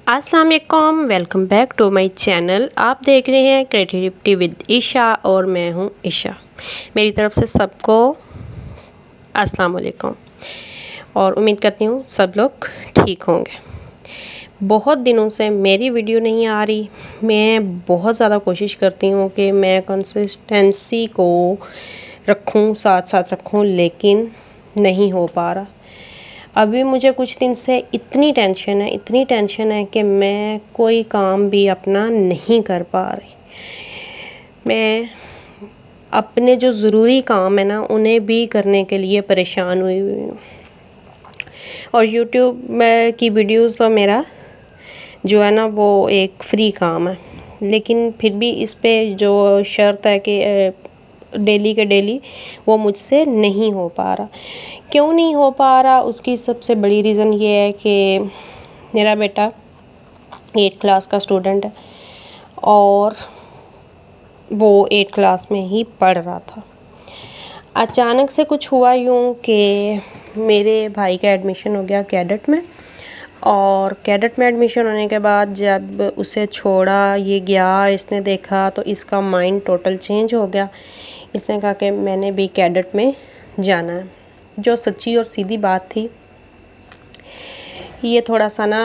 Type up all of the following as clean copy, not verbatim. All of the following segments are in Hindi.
अस्सलाम वालेकुम, welcome back to my channel. आप देख रहे हैं क्रिएटिविटी विद ईशा और मैं हूं ईशा। मेरी तरफ से सबको अस्सलाम वालेकुम और उम्मीद करती हूं सब लोग ठीक होंगे। बहुत दिनों से मेरी वीडियो नहीं आ रही। मैं बहुत ज़्यादा कोशिश करती हूं कि मैं कंसिस्टेंसी को रखूं, साथ साथ रखूं, लेकिन नहीं हो पा रहा। अभी मुझे कुछ दिन से इतनी टेंशन है कि मैं कोई काम भी अपना नहीं कर पा रही। मैं अपने जो ज़रूरी काम है ना, उन्हें भी करने के लिए परेशान हुई हूँ। और यूट्यूब में की वीडियोस तो मेरा जो है ना वो एक फ्री काम है, लेकिन फिर भी इस पे जो शर्त है कि डेली के डेली वो मुझसे नहीं हो पा रहा। क्यों नहीं हो पा रहा, उसकी सबसे बड़ी रीज़न ये है कि मेरा बेटा 8th क्लास का स्टूडेंट है और वो 8th क्लास में ही पढ़ रहा था। अचानक से कुछ हुआ यूँ कि मेरे भाई का एडमिशन हो गया कैडेट में, और कैडेट में एडमिशन होने के बाद जब उसे छोड़ा, ये गया, इसने देखा तो इसका माइंड टोटल चेंज हो गया। इसने कहा कि मैंने भी कैडेट में जाना है, जो सच्ची और सीधी बात थी। ये थोड़ा सा ना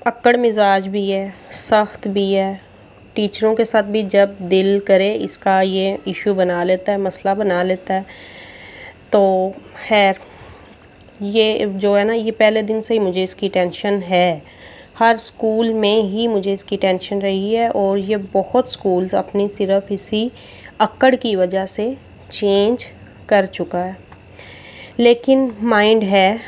अक्कड़ मिजाज भी है, सख्त भी है। टीचरों के साथ भी जब दिल करे इसका ये इशू बना लेता है, मसला बना लेता है। तो खैर, ये जो है ना, ये पहले दिन से ही मुझे इसकी टेंशन है। हर स्कूल में ही मुझे इसकी टेंशन रही है और ये बहुत स्कूल्स अपनी सिर्फ इसी अक्कड़ की वजह से चेंज कर चुका है। लेकिन माइंड है,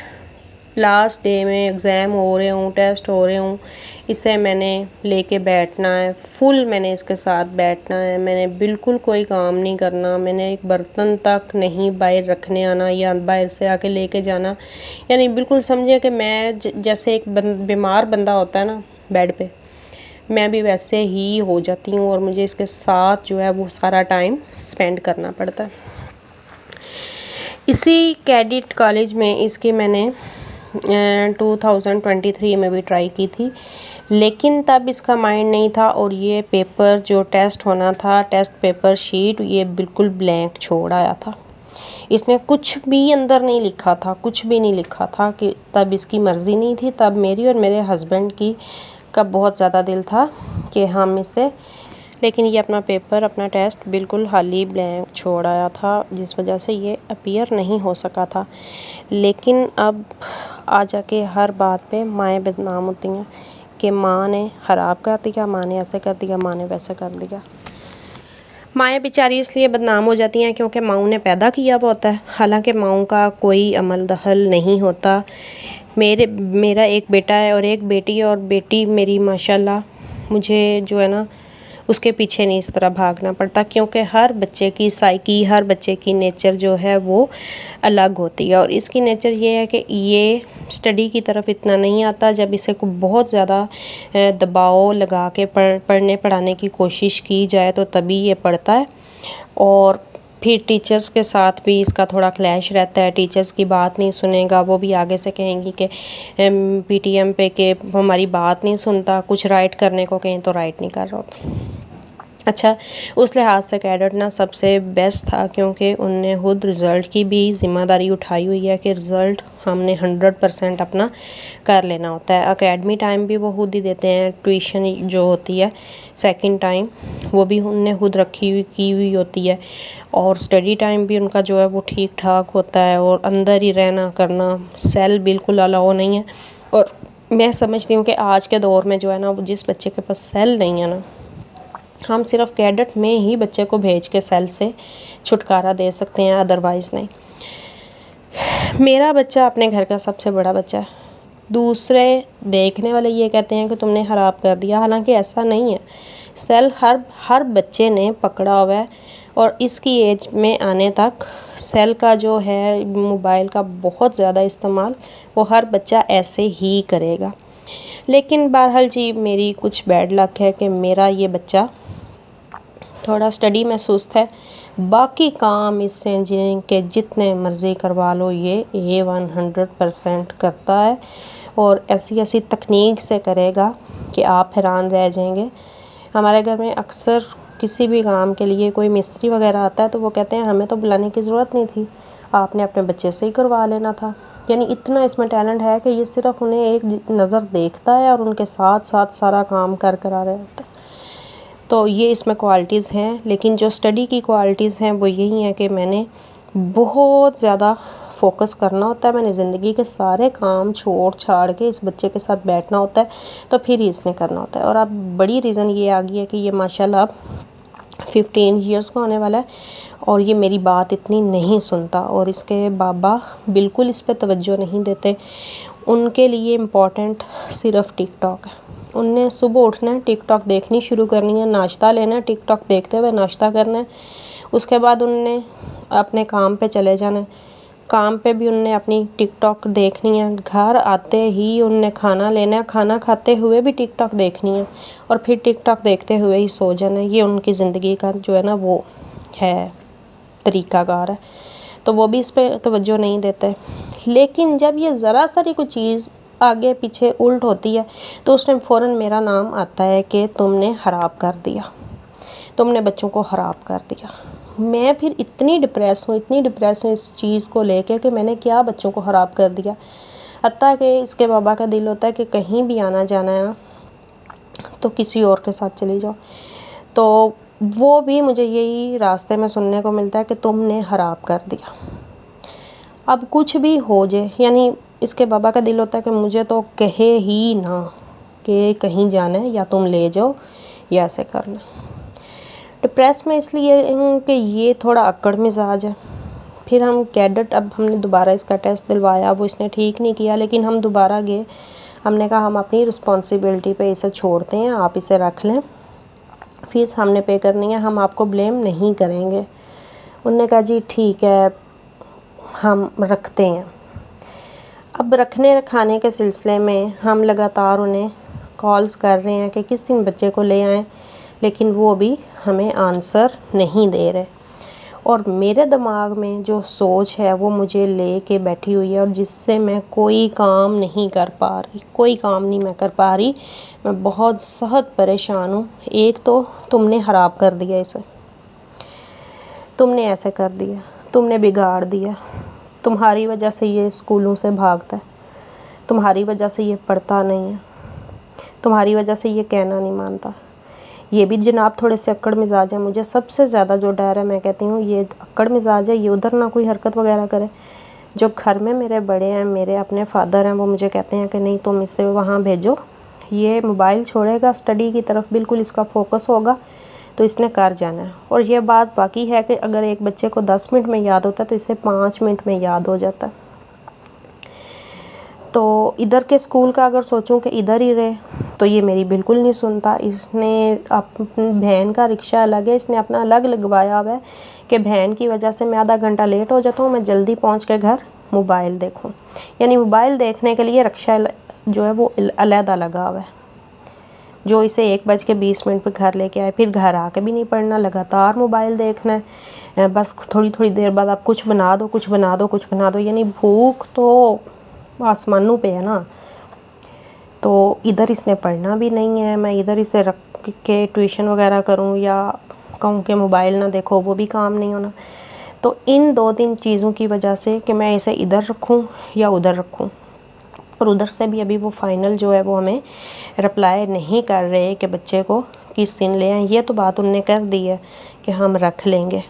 लास्ट डे में एग्ज़ाम हो रहे हों, टेस्ट हो रहे हों, इसे मैंने लेके बैठना है, फुल मैंने इसके साथ बैठना है। मैंने बिल्कुल कोई काम नहीं करना। मैंने एक बर्तन तक नहीं बाहर रखने आना या बाहर से आके लेके जाना। यानी बिल्कुल समझिए कि मैं जैसे एक बीमार बंदा होता है ना बेड पे, मैं भी वैसे ही हो जाती हूँ और मुझे इसके साथ जो है वो सारा टाइम स्पेंड करना पड़ता है। इसी कैडेट कॉलेज में इसकी मैंने 2023 में भी ट्राई की थी, लेकिन तब इसका माइंड नहीं था और ये पेपर जो टेस्ट होना था, टेस्ट पेपर शीट, ये बिल्कुल ब्लैंक छोड़ आया था। इसने कुछ भी अंदर नहीं लिखा था, कुछ भी नहीं लिखा था। कि तब इसकी मर्ज़ी नहीं थी, तब मेरी और मेरे हस्बैंड की का बहुत ज़्यादा दिल था कि हम इसे, लेकिन ये अपना पेपर, अपना टेस्ट बिल्कुल खाली ब्लैंक छोड़ आया था, जिस वजह से ये अपीयर नहीं हो सका था। लेकिन अब आ जाके हर बात पे माएँ बदनाम होती हैं कि माँ ने ख़राब कर दिया, माँ ने ऐसे कर दिया, माँ ने वैसे कर दिया। माएँ बेचारी इसलिए बदनाम हो जाती हैं क्योंकि माँ ने पैदा किया हुआ होता है, हालांकि माँ का कोई अमल दखल नहीं होता। मेरा एक बेटा है और एक बेटी है, और बेटी मेरी माशाल्लाह, मुझे जो है ना उसके पीछे नहीं इस तरह भागना पड़ता, क्योंकि हर बच्चे की साइकी, हर बच्चे की नेचर जो है वो अलग होती है। और इसकी नेचर ये है कि ये स्टडी की तरफ इतना नहीं आता। जब इसे को बहुत ज़्यादा दबाव लगा के पढ़ने पढ़ाने की कोशिश की जाए तो तभी ये पढ़ता है। और फिर टीचर्स के साथ भी इसका थोड़ा क्लैश रहता है। टीचर्स की बात नहीं सुनेगा, वो भी आगे से कहेंगी कि पीटीएम पे कि हमारी बात नहीं सुनता, कुछ राइट करने को कहें तो राइट नहीं कर रहा होता। अच्छा, उस लिहाज से कैडेट ना सबसे बेस्ट था, क्योंकि उनने खुद रिज़ल्ट की भी ज़िम्मेदारी उठाई हुई है कि रिज़ल्ट हमने 100% अपना कर लेना होता है। एकेडमी टाइम भी वो खुद ही देते हैं, ट्यूशन जो होती है सेकंड टाइम वो भी उनने खुद रखी हुई होती है, और स्टडी टाइम भी उनका जो है वो ठीक ठाक होता है। और अंदर ही रहना करना, सेल बिल्कुल अलाउ नहीं है। और मैं समझती हूँ कि आज के दौर में जो है ना, वो जिस बच्चे के पास सेल नहीं है ना, हम सिर्फ कैडेट में ही बच्चे को भेज के सेल से छुटकारा दे सकते हैं, अदरवाइज़ नहीं। मेरा बच्चा अपने घर का सबसे बड़ा बच्चा है। दूसरे देखने वाले ये कहते हैं कि तुमने ख़राब कर दिया, हालांकि ऐसा नहीं है। सेल हर बच्चे ने पकड़ा हुआ है, और इसकी एज में आने तक सेल का जो है, मोबाइल का बहुत ज़्यादा इस्तेमाल वो हर बच्चा ऐसे ही करेगा। लेकिन बहरहाल जी, मेरी कुछ बैड लक है कि मेरा ये बच्चा थोड़ा स्टडी में सुस्त है। बाकी काम इससे इंजीनियरिंग के जितने मर्ज़ी करवा लो, ये 100% करता है। और ऐसी ऐसी तकनीक से करेगा कि आप हैरान रह जाएंगे। हमारे घर में अक्सर किसी भी काम के लिए कोई मिस्त्री वगैरह आता है तो वो कहते हैं हमें तो बुलाने की ज़रूरत नहीं थी, आपने अपने बच्चे से ही करवा लेना था। यानी इतना इसमें टैलेंट है कि ये सिर्फ उन्हें एक नज़र देखता है और उनके साथ साथ सारा काम कर करा रहे होता है। तो ये इसमें क्वालिटीज़ हैं। लेकिन जो स्टडी की क्वालिटीज़ हैं वो यही हैं कि मैंने बहुत ज़्यादा फोकस करना होता है, मैंने ज़िंदगी के सारे काम छोड़ छाड़ के इस बच्चे के साथ बैठना होता है, तो फिर ही इसने करना होता है। और अब बड़ी रीज़न ये आ गई है कि ये माशाल्लाह 15 ईयर्स का होने वाला है और ये मेरी बात इतनी नहीं सुनता और इसके बाबा बिल्कुल इस पर तवज्जो नहीं देते। उनके लिए इम्पॉर्टेंट सिर्फ टिकटॉक है। उनने सुबह उठना है, टिकटॉक देखनी शुरू करनी है, नाश्ता लेना है, टिकटॉक देखते हुए नाश्ता करना है। उसके बाद उनने अपने काम पे चले जाना है, काम पे भी उनने अपनी टिकटॉक देखनी है। घर आते ही उनने खाना लेना है, खाना खाते हुए भी टिकटॉक देखनी है और फिर टिकटॉक देखते हुए ही सो जाना है। ये उनकी ज़िंदगी का जो है ना वो है तरीक़ाकार है, तो वो भी इस पर तवज्जो नहीं देते। लेकिन जब ये ज़रा सारी कोई चीज़ आगे पीछे उल्ट होती है तो उस टाइम फ़ौरन मेरा नाम आता है कि तुमने ख़राब कर दिया, तुमने बच्चों को ख़राब कर दिया। मैं फिर इतनी डिप्रेस हूँ इस चीज़ को लेके कि मैंने क्या बच्चों को ख़राब कर दिया। हत्ता कि इसके बाबा का दिल होता है कि कहीं भी आना जाना है ना तो किसी और के साथ चली जाओ, तो वो भी मुझे यही रास्ते में सुनने को मिलता है कि तुमने ख़राब कर दिया। अब कुछ भी हो जाए, यानी इसके बाबा का दिल होता है कि मुझे तो कहे ही ना कि कहीं जाना है या तुम ले जाओ या ऐसे करना। डिप्रेस में इसलिए कि ये थोड़ा अक्कड़ मिजाज है। फिर हम कैडेट, अब हमने दोबारा इसका टेस्ट दिलवाया, वो इसने ठीक नहीं किया, लेकिन हम दोबारा गए, हमने कहा हम अपनी रिस्पॉन्सिबिलिटी पे इसे छोड़ते हैं, आप इसे रख लें, फीस हमने पे करनी है, हम आपको ब्लेम नहीं करेंगे। उन्होंने कहा जी ठीक है हम रखते हैं। अब रखने रखाने के सिलसिले में हम लगातार उन्हें कॉल्स कर रहे हैं कि किस दिन बच्चे को ले आएँ, लेकिन वो भी हमें आंसर नहीं दे रहे। और मेरे दिमाग में जो सोच है वो मुझे ले के बैठी हुई है और जिससे मैं कोई काम नहीं कर पा रही, कोई काम नहीं मैं कर पा रही। मैं बहुत सख्त परेशान हूँ। एक तो तुमने ख़राब कर दिया इसे, तुमने ऐसे कर दिया, तुमने बिगाड़ दिया, तुम्हारी वजह से ये स्कूलों से भागता है, तुम्हारी वजह से ये पढ़ता नहीं है, तुम्हारी वजह से ये कहना नहीं मानता। ये भी जनाब थोड़े से अक्कड़ मिजाज है। मुझे सबसे ज़्यादा जो डर है, मैं कहती हूँ ये अक्कड़ मिजाज है, ये उधर ना कोई हरकत वगैरह करे। जो घर में मेरे बड़े हैं, मेरे अपने फादर हैं, वो मुझे कहते हैं कि नहीं तुम इसे वहाँ भेजो, ये मोबाइल छोड़ेगा, स्टडी की तरफ बिल्कुल इसका फोकस होगा, तो इसने कर जाना है। और ये बात बाकी है कि अगर एक बच्चे को 10 मिनट में याद होता है तो इसे 5 मिनट में याद हो जाता है। तो इधर के स्कूल का अगर सोचूं कि इधर ही रहे तो ये मेरी बिल्कुल नहीं सुनता। इसने अपनी बहन का रिक्शा अलग है, इसने अपना अलग लगवाया हुआ है कि बहन की वजह से मैं आधा घंटा लेट हो जाता हूँ, मैं जल्दी पहुँच के घर मोबाइल देखूँ। यानी मोबाइल देखने के लिए रिक्शा जो है वो अलहदा लगा हुआ है, जो इसे 1:20 पर घर लेके आए, फिर घर आके भी नहीं पढ़ना, लगातार मोबाइल देखना है। बस थोड़ी थोड़ी देर बाद आप कुछ बना दो, कुछ बना दो, कुछ बना दो, यानी भूख तो आसमानों पे है ना। तो इधर इसने पढ़ना भी नहीं है, मैं इधर इसे रख के ट्यूशन वगैरह करूं या कहूँ कि मोबाइल ना देखो, वो भी काम नहीं होना। तो इन 2-3 चीज़ों की वजह से कि मैं इसे इधर रखूं या उधर रखूं, और उधर से भी अभी वो फाइनल जो है वो हमें रिप्लाई नहीं कर रहे कि बच्चे को किस दिन ले आएँ। ये तो बात उनने कर दी है कि हम रख लेंगे,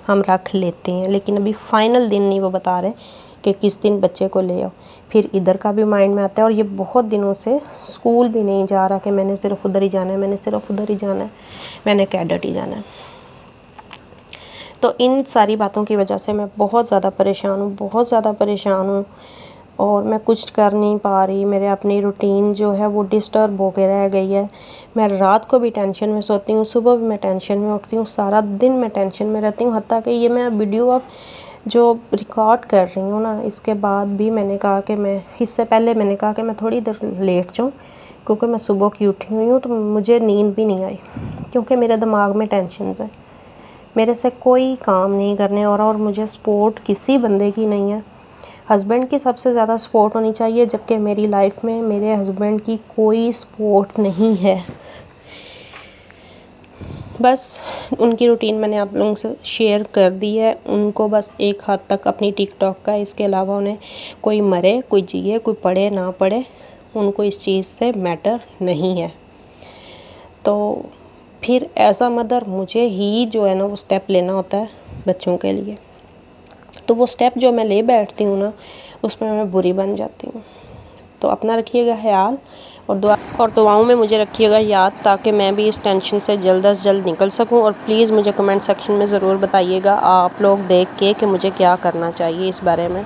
हम रख लेते हैं, लेकिन अभी फाइनल दिन नहीं वो बता रहे कि किस दिन बच्चे को ले आओ। फिर इधर का भी माइंड में आता है और ये बहुत दिनों से स्कूल भी नहीं जा रहा कि मैंने सिर्फ उधर ही जाना है, मैंने सिर्फ उधर ही जाना है, मैंने कैडेट ही जाना है। तो इन सारी बातों की वजह से मैं बहुत ज़्यादा परेशान हूँ, बहुत ज़्यादा परेशान हूँ और मैं कुछ कर नहीं पा रही। मेरे अपनी रूटीन जो है वो डिस्टर्ब होकर रह गई है। मैं रात को भी टेंशन में सोती हूँ, सुबह भी मैं टेंशन में उठती हूँ, सारा दिन मैं टेंशन में रहती हूँ। हत्ता कि ये मैं वीडियो अब जो रिकॉर्ड कर रही हूँ ना, इसके बाद भी मैंने कहा कि मैं इससे पहले मैंने कहा कि मैं थोड़ी देर लेट जाऊँ, क्योंकि मैं सुबह की उठी हुई हूँ तो मुझे नींद भी नहीं आई, क्योंकि मेरे दिमाग में टेंशन है, मेरे से कोई काम नहीं करने और मुझे सपोर्ट किसी बंदे की नहीं है। हस्बैंड की सबसे ज़्यादा सपोर्ट होनी चाहिए, जबकि मेरी लाइफ में मेरे हस्बैंड की कोई सपोर्ट नहीं है। बस उनकी रूटीन मैंने आप लोगों से शेयर कर दी है। उनको बस एक हद तक अपनी टिकटॉक का, इसके अलावा उन्हें कोई मरे कोई जिए कोई पढ़े ना पढ़े, उनको इस चीज़ से मैटर नहीं है। तो फिर एज अ मदर मुझे ही जो है ना वो स्टेप लेना होता है बच्चों के लिए। तो वो स्टेप जो मैं ले बैठती हूँ ना, उसमें मैं बुरी बन जाती हूँ। तो अपना रखिएगा ख्याल और दुआओं में मुझे रखिएगा याद, ताकि मैं भी इस टेंशन से जल्द से जल्द निकल सकूं। और प्लीज़ मुझे कमेंट सेक्शन में ज़रूर बताइएगा आप लोग देख के कि मुझे क्या करना चाहिए इस बारे में।